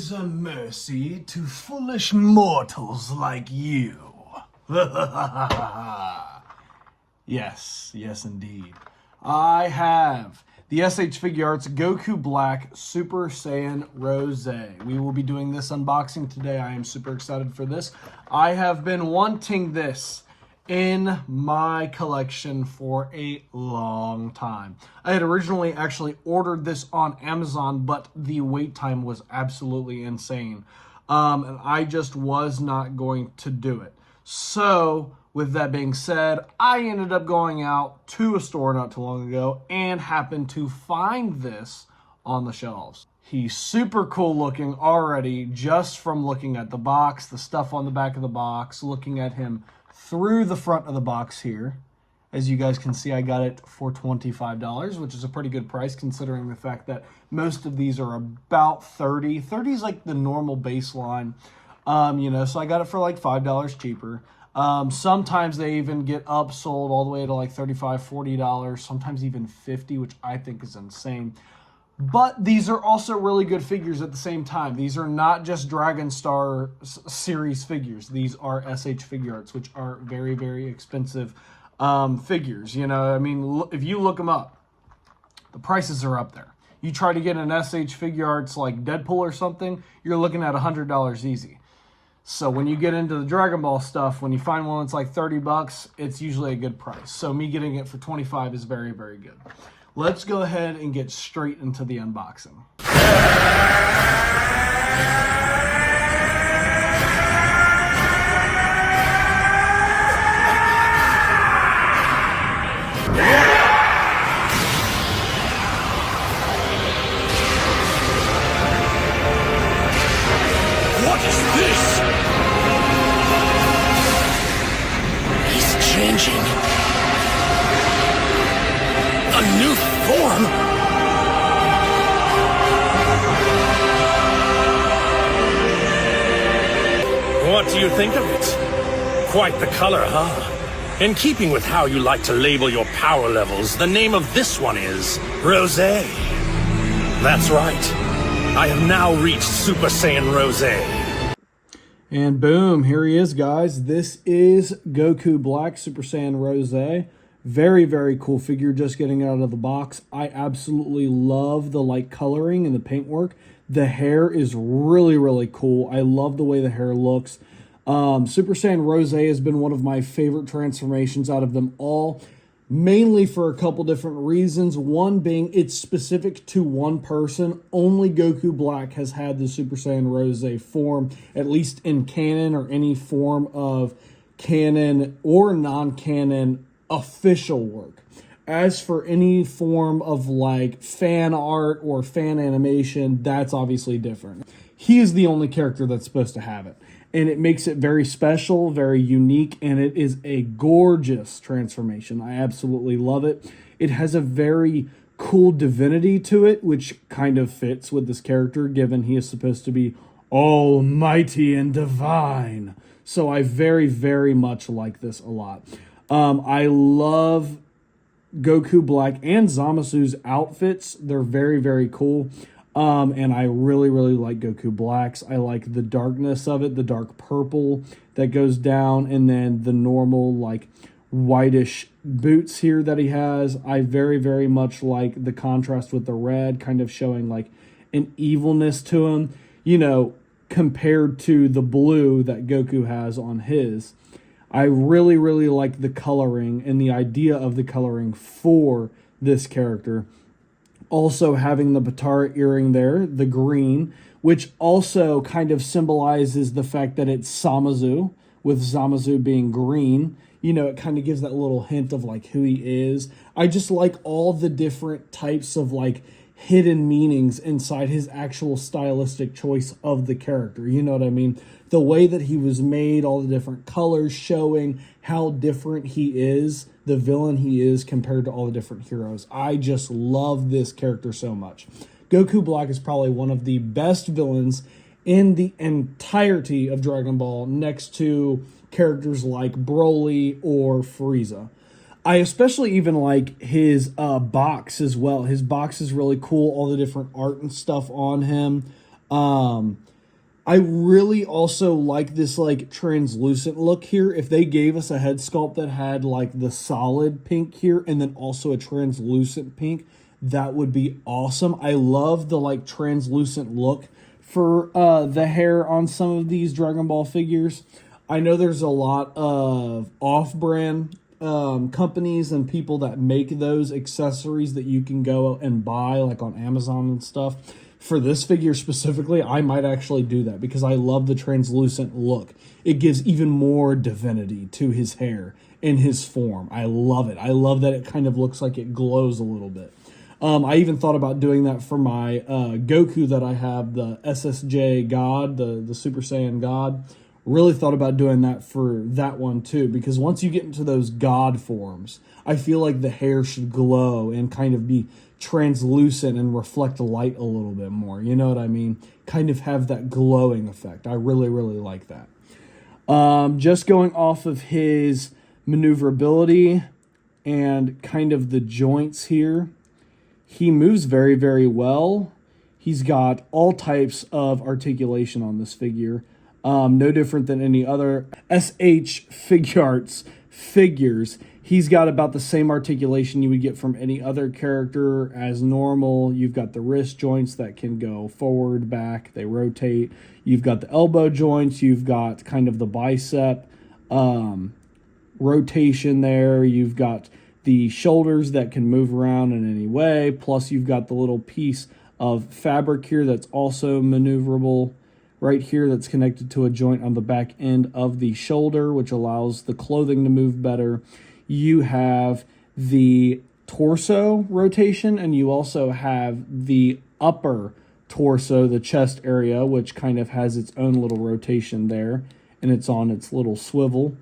always a mercy to foolish mortals like you. Yes, indeed. I have the S.H.Figuarts Goku Black Super Saiyan Rosé. We will be doing this unboxing today. I am super excited for this. I have been wanting this in my collection for a long time. I had originally actually ordered this on Amazon, but the wait time was absolutely insane. And I just was not going to do it. So, with that being said, I ended up going out to a store not too long ago and happened to find this on the shelves. He's super cool looking already just from looking at the box, the stuff on the back of the box, looking at him through the front of the box here. As you guys can see, I got it for $25, which is a pretty good price considering the fact that most of these are about $30. $30 is like the normal baseline, so I got it for like $5 cheaper. Sometimes they even get upsold all the way to like $35, $40, sometimes even $50, which I think is insane. But these are also really good figures at the same time. These are not just Dragon Star series figures. These are S.H.Figuarts, which are very, very expensive figures. You know, I mean, if you look them up, the prices are up there. You try to get an S.H.Figuarts like Deadpool or something, you're looking at $100 easy. So when you get into the Dragon Ball stuff, when you find one that's like $30, it's usually a good price. So me getting it for $25 is very, very good. Let's go ahead and get straight into the unboxing. What is this? He's changing. A new form? What do you think of it? Quite the color, huh? In keeping with how you like to label your power levels, the name of this one is Rosé. That's right. I have now reached Super Saiyan Rosé. And boom, here he is, guys. This is Goku Black Super Saiyan Rosé. Very, very cool figure just getting out of the box. I absolutely love the light coloring and the paintwork. The hair is really, really cool. I love the way the hair looks. Super Saiyan Rosé has been one of my favorite transformations out of them all, mainly for a couple different reasons. One being it's specific to one person. Only Goku Black has had the Super Saiyan Rosé form, at least in canon or any form of canon or non-canon official work. As for any form of like fan art or fan animation, that's obviously different. He is the only character that's supposed to have it. And it makes it very special, very unique, and it is a gorgeous transformation. I absolutely love it. It has a very cool divinity to it, which kind of fits with this character, given he is supposed to be almighty and divine. So I very, very much like this a lot. I love Goku Black and Zamasu's outfits. They're very, very cool. And I really, really like Goku Black's. I like the darkness of it, the dark purple that goes down, and then the normal, like, whitish boots here that he has. I very, very much like the contrast with the red, kind of showing, like, an evilness to him, you know, compared to the blue that Goku has on his. I really, really like the coloring and the idea of the coloring for this character. Also having the Batara earring there, the green, which also kind of symbolizes the fact that it's Zamasu, with Zamasu being green. You know, it kind of gives that little hint of like who he is. I just like all the different types of like hidden meanings inside his actual stylistic choice of the character. You know what I mean? The way that he was made, all the different colors showing how different he is, the villain he is compared to all the different heroes. I just love this character so much. Goku Black is probably one of the best villains in the entirety of Dragon Ball, next to characters like Broly or Frieza. I especially even like his box as well. His box is really cool, all the different art and stuff on him. I really also like this like translucent look here. If they gave us a head sculpt that had like the solid pink here and then also a translucent pink, that would be awesome. I love the like translucent look for the hair on some of these Dragon Ball figures. I know there's a lot of off-brand companies and people that make those accessories that you can go and buy like on Amazon and stuff. For this figure specifically, I might actually do that because I love the translucent look. It gives even more divinity to his hair and his form. I love it. I love that it kind of looks like it glows a little bit. I even thought about doing that for my Goku that I have, the SSJ God, the Super Saiyan God. Really thought about doing that for that one too, because once you get into those God forms, I feel like the hair should glow and kind of be translucent and reflect light a little bit more. You know what I mean? Kind of have that glowing effect. I really, really like that. Just going off of his maneuverability and kind of the joints here, he moves very, very well. He's got all types of articulation on this figure. No different than any other S.H.Figuarts figures. He's got about the same articulation you would get from any other character as normal. You've got the wrist joints that can go forward, back, they rotate. You've got the elbow joints. You've got kind of the bicep rotation there. You've got the shoulders that can move around in any way. Plus, you've got the little piece of fabric here that's also maneuverable right here that's connected to a joint on the back end of the shoulder, which allows the clothing to move better. You have the torso rotation, and you also have the upper torso, the chest area, which kind of has its own little rotation there, and it's on its little swivel.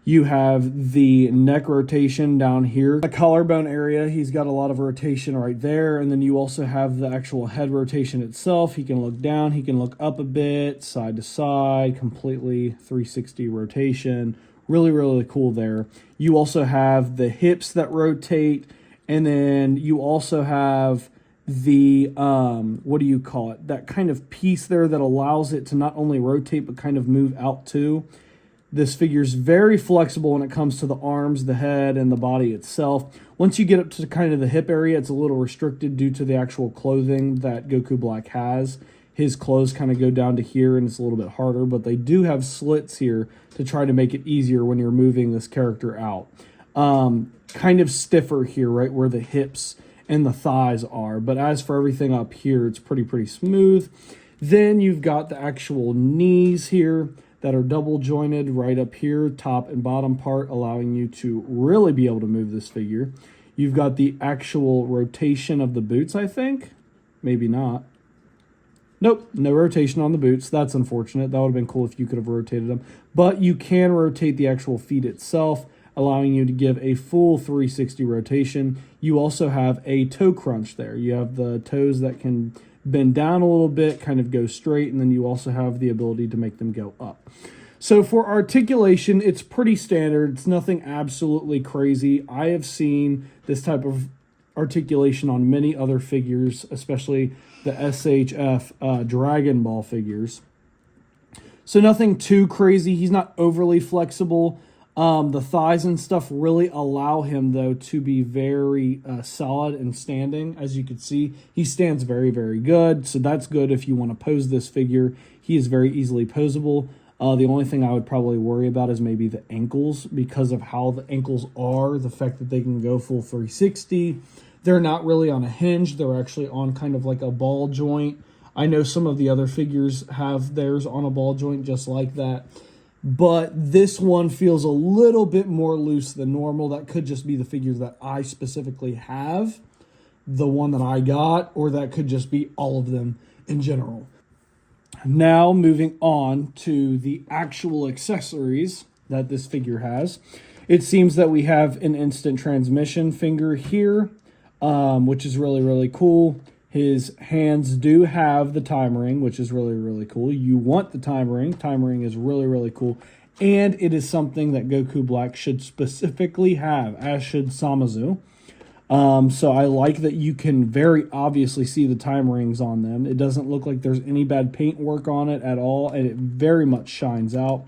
You have the neck rotation down here. The collarbone area, he's got a lot of rotation right there. And then you also have the actual head rotation itself. He can look down, he can look up a bit, side to side, completely 360 rotation. Really, really cool there. You also have the hips that rotate. And then you also have the, what do you call it? That kind of piece there that allows it to not only rotate, but kind of move out too. This figure's very flexible when it comes to the arms, the head, and the body itself. Once you get up to kind of the hip area, it's a little restricted due to the actual clothing that Goku Black has. His clothes kind of go down to here, and it's a little bit harder, but they do have slits here to try to make it easier when you're moving this character out. Kind of stiffer here, right where the hips and the thighs are. But as for everything up here, it's pretty smooth. Then you've got the actual knees here that are double jointed right up here, top and bottom part, allowing you to really be able to move this figure. You've got the actual rotation of the boots, I think. Maybe not. Nope, no rotation on the boots. That's unfortunate. That would have been cool if you could have rotated them. But you can rotate the actual feet itself, allowing you to give a full 360 rotation. You also have a toe crunch there. You have the toes that can bend down a little bit, kind of go straight, and then you also have the ability to make them go up. So for articulation, it's pretty standard. It's nothing absolutely crazy. I have seen this type of articulation on many other figures, especially the SHF Dragon Ball figures. So nothing too crazy. He's not overly flexible. The thighs and stuff really allow him, though, to be very solid and standing. As you can see, he stands very, very good. So that's good if you want to pose this figure. He is very easily posable. The only thing I would probably worry about is maybe the ankles, because of how the ankles are, the fact that they can go full 360. They're not really on a hinge. They're actually on kind of like a ball joint. I know some of the other figures have theirs on a ball joint just like that. But this one feels a little bit more loose than normal. That could just be the figures that I specifically have, the one that I got, or that could just be all of them in general. Now moving on to the actual accessories that this figure has. It seems that we have an instant transmission finger here, which is really, really cool. His hands do have the time ring, which is really, really cool. You want the time ring. Time ring is really, really cool. And it is something that Goku Black should specifically have, as should Samazu. So I like that you can very obviously see the time rings on them. It doesn't look like there's any bad paint work on it at all, and it very much shines out.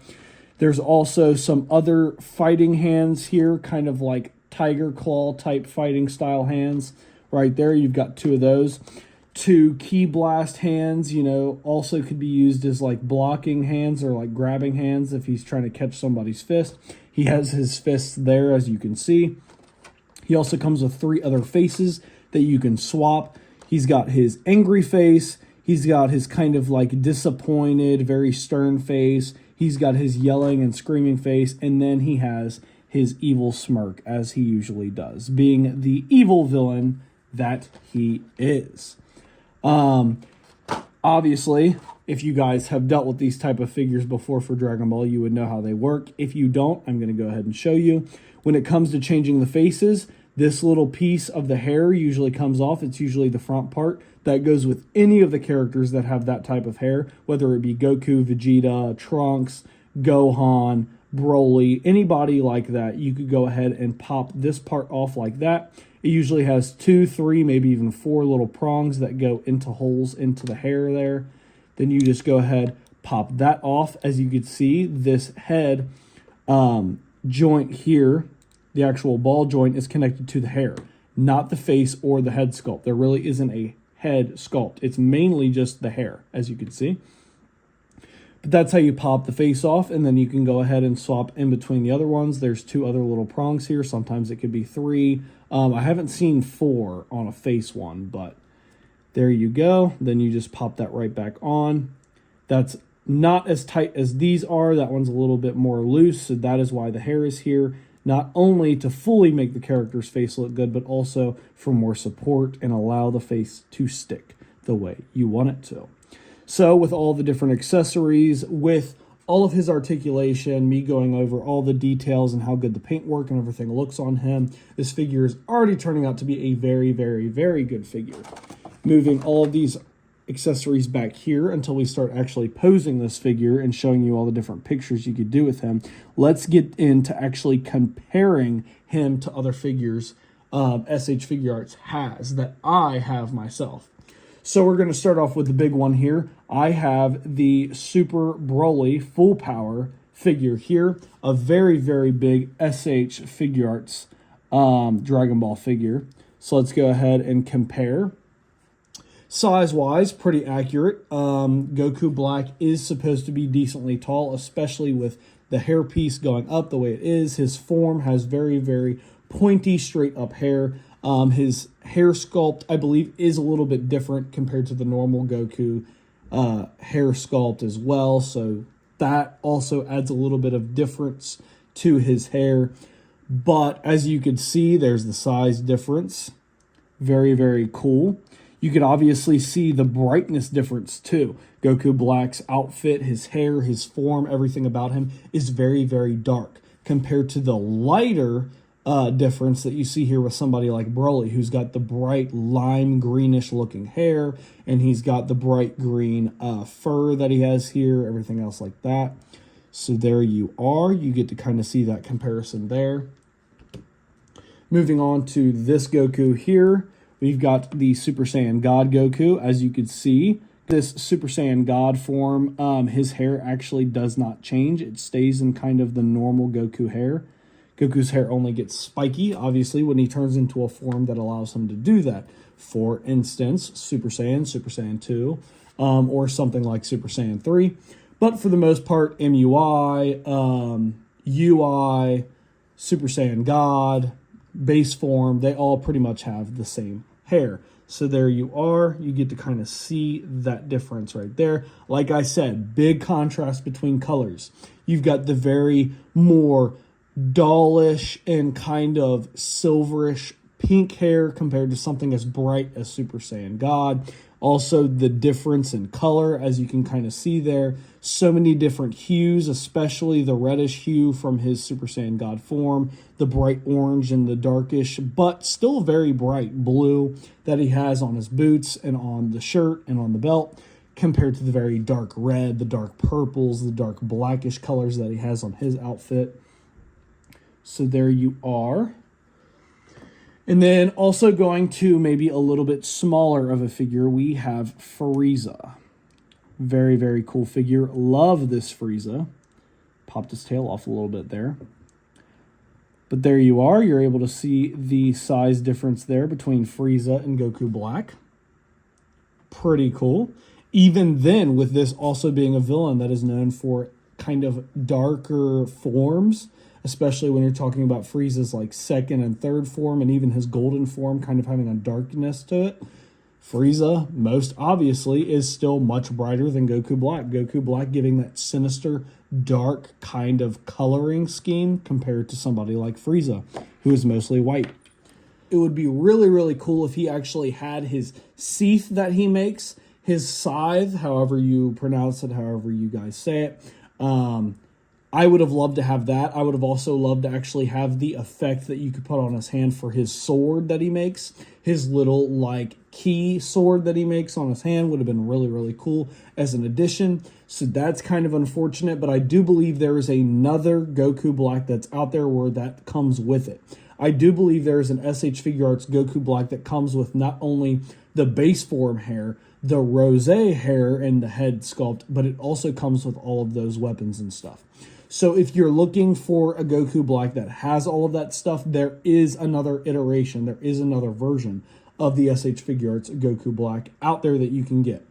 There's also some other fighting hands here, kind of like tiger claw type fighting style hands. Right there, you've got two of those. Two key blast hands, also could be used as like blocking hands or like grabbing hands if he's trying to catch somebody's fist. He has his fists there, as you can see. He also comes with 3 other faces that you can swap. He's got his angry face. He's got his kind of like disappointed, very stern face. He's got his yelling and screaming face. And then he has his evil smirk, as he usually does, being the evil villain that he is. Obviously, if you guys have dealt with these type of figures before for Dragon Ball, you would know how they work. If you don't, I'm going to go ahead and show you. When it comes to changing the faces, this little piece of the hair usually comes off. It's usually the front part. That goes with any of the characters that have that type of hair, whether it be Goku, Vegeta, Trunks, Gohan, Broly, anybody like that. You could go ahead and pop this part off like that. It usually has 2, 3, maybe even 4 little prongs that go into holes into the hair there. Then you just go ahead, pop that off. As you can see, this head joint here, the actual ball joint, is connected to the hair, not the face or the head sculpt. There really isn't a head sculpt. It's mainly just the hair, as you can see. But that's how you pop the face off, and then you can go ahead and swap in between the other ones. There's 2 other little prongs here. Sometimes it could be 3. I haven't seen 4 on a face one, but there you go. Then you just pop that right back on. That's not as tight as these are. That one's a little bit more loose, so that is why the hair is here. Not only to fully make the character's face look good, but also for more support and allow the face to stick the way you want it to. So with all the different accessories, with all of his articulation, me going over all the details and how good the paintwork and everything looks on him, this figure is already turning out to be a very, very, very good figure. Moving all of these accessories back here until we start actually posing this figure and showing you all the different pictures you could do with him. Let's get into actually comparing him to other figures S.H.Figuarts has that I have myself. So we're going to start off with the big one here. I have the Super Broly full power figure here, a very, very big S.H.Figuarts Dragon Ball figure. So let's go ahead and compare. Size-wise, pretty accurate. Goku Black is supposed to be decently tall, especially with the hairpiece going up the way it is. His form has very, very pointy, straight-up hair. His hair sculpt, I believe, is a little bit different compared to the normal Goku hair sculpt as well. So that also adds a little bit of difference to his hair. But as you can see, there's the size difference. Very, very cool. You can obviously see the brightness difference too. Goku Black's outfit, his hair, his form, everything about him is very, very dark compared to the lighter difference that you see here with somebody like Broly, who's got the bright lime greenish looking hair, and he's got the bright green fur that he has here, everything else like that. So there you are. You get to kind of see that comparison there. Moving on to this Goku here. We've got the Super Saiyan God Goku. As you can see, this Super Saiyan God form, his hair actually does not change. It stays in kind of the normal Goku hair. Goku's hair only gets spiky, obviously, when he turns into a form that allows him to do that. For instance, Super Saiyan, Super Saiyan 2, or something like Super Saiyan 3. But for the most part, MUI, UI, Super Saiyan God, base form, they all pretty much have the same hair. So there you are. You get to kind of see that difference right there. Like I said, big contrast between colors. You've got the very more dullish and kind of silverish pink hair compared to something as bright as Super Saiyan God. Also, the difference in color, as you can kind of see there. So many different hues, especially the reddish hue from his Super Saiyan God form, the bright orange and the darkish, but still very bright blue that he has on his boots and on the shirt and on the belt, compared to the very dark red, the dark purples, the dark blackish colors that he has on his outfit. So there you are. And then also going to maybe a little bit smaller of a figure, we have Frieza. Very, very cool figure. Love this Frieza. Popped his tail off a little bit there. But there you are. You're able to see the size difference there between Frieza and Goku Black. Pretty cool. Even then, with this also being a villain that is known for kind of darker forms, especially when you're talking about Frieza's like second and third form, and even his golden form kind of having a darkness to it. Frieza, most obviously, is still much brighter than Goku Black. Goku Black giving that sinister, dark kind of coloring scheme compared to somebody like Frieza, who is mostly white. It would be really, really cool if he actually had his sheath that he makes, his scythe, however you pronounce it, however you guys say it. I would have loved to have that. I would have also loved to actually have the effect that you could put on his hand for his sword that he makes. His little, like, key sword that he makes on his hand would have been really, really cool as an addition. So that's kind of unfortunate, but I do believe there is another Goku Black that's out there where that comes with it. I do believe there is an S.H.Figuarts Goku Black that comes with not only the base form hair, the Rosé hair and the head sculpt, but it also comes with all of those weapons and stuff. So if you're looking for a Goku Black that has all of that stuff, there is another iteration, there is another version of the S.H.Figuarts Goku Black out there that you can get.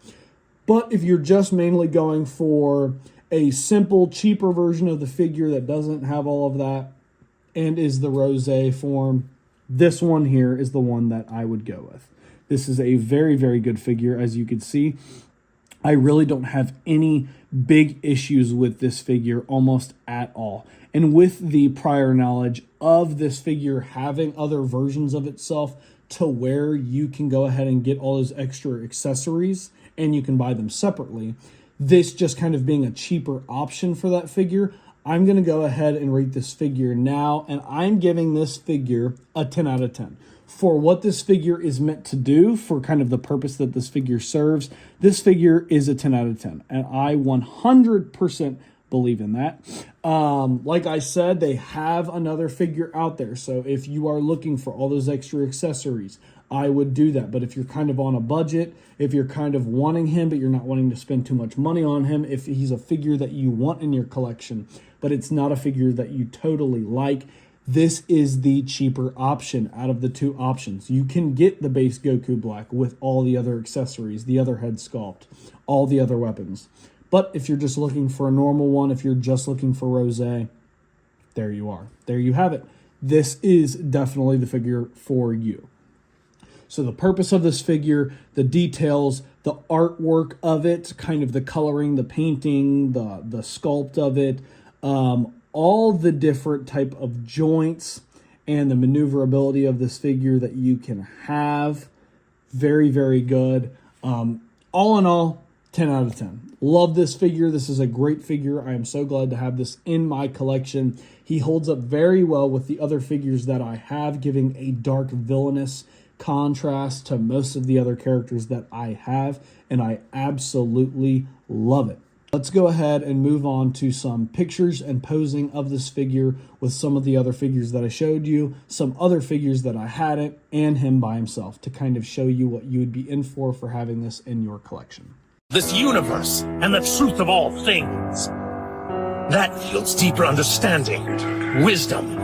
But if you're just mainly going for a simple, cheaper version of the figure that doesn't have all of that and is the Rosé form, this one here is the one that I would go with. This is a very, very good figure, as you can see. I really don't have any big issues with this figure almost at all. And with the prior knowledge of this figure having other versions of itself to where you can go ahead and get all those extra accessories and you can buy them separately, this just kind of being a cheaper option for that figure, I'm going to go ahead and rate this figure now, and I'm giving this figure a 10 out of 10. For what this figure is meant to do, for kind of the purpose that this figure serves, this figure is a 10 out of 10. And I 100% believe in that. Like I said, they have another figure out there. So if you are looking for all those extra accessories, I would do that. But if you're kind of on a budget, if you're kind of wanting him, but you're not wanting to spend too much money on him, if he's a figure that you want in your collection, but it's not a figure that you totally like, this is the cheaper option out of the two options. You can get the base Goku Black with all the other accessories, the other head sculpt, all the other weapons. But if you're just looking for a normal one, if you're just looking for Rosé, there you are. There you have it. This is definitely the figure for you. So the purpose of this figure, the details, the artwork of it, kind of the coloring, the painting, the sculpt of it, all the different type of joints and the maneuverability of this figure that you can have. Very, very good. All in all, 10 out of 10. Love this figure. This is a great figure. I am so glad to have this in my collection. He holds up very well with the other figures that I have, giving a dark villainous contrast to most of the other characters that I have, and I absolutely love it. Let's go ahead and move on to some pictures and posing of this figure with some of the other figures that I showed you, some other figures that I hadn't, and him by himself to kind of show you what you would be in for having this in your collection. This universe and the truth of all things. That yields deeper understanding, wisdom,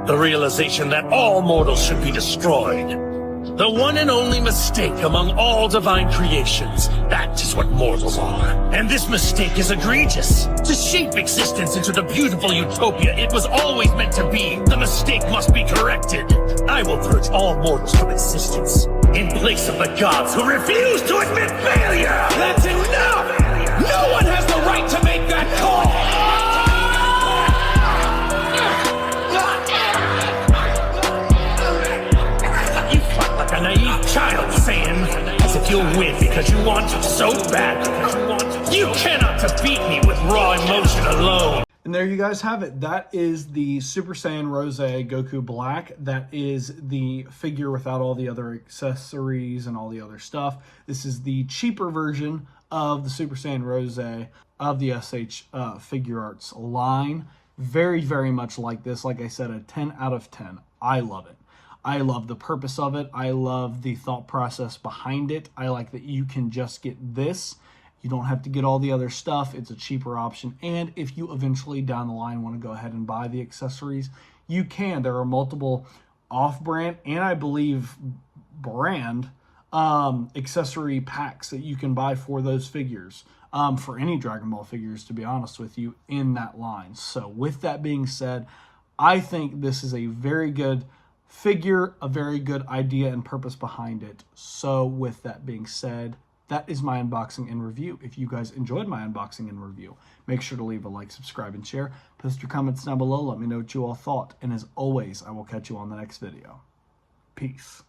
the realization that all mortals should be destroyed. The one and only mistake among all divine creations. That is what mortals are. And this mistake is egregious. To shape existence into the beautiful utopia it was always meant to be, the mistake must be corrected. I will purge all mortals from existence, in place of the gods who refuse to admit failure! That's enough! No one has the right to make that call! A naive child, Saiyan, as if you'll win because you want to so bad. You cannot defeat me with raw emotion alone. And there you guys have it. That is the Super Saiyan Rosé Goku Black. That is the figure without all the other accessories and all the other stuff. This is the cheaper version of the Super Saiyan Rosé of the S.H.Figuarts line. Very, very much like this. Like I said, a 10 out of 10. I love it. I love the purpose of it. I love the thought process behind it. I like that you can just get this. You don't have to get all the other stuff. It's a cheaper option. And if you eventually down the line want to go ahead and buy the accessories, you can. There are multiple off-brand and I believe brand accessory packs that you can buy for those figures, for any Dragon Ball figures, to be honest with you, in that line. So with that being said, I think this is a very good figure, a very good idea and purpose behind it. So with that being said, that is my unboxing and review. If you guys enjoyed my unboxing and review, make sure to leave a like, subscribe, and share. Post your comments down below. Let me know what you all thought. And as always, I will catch you on the next video. Peace.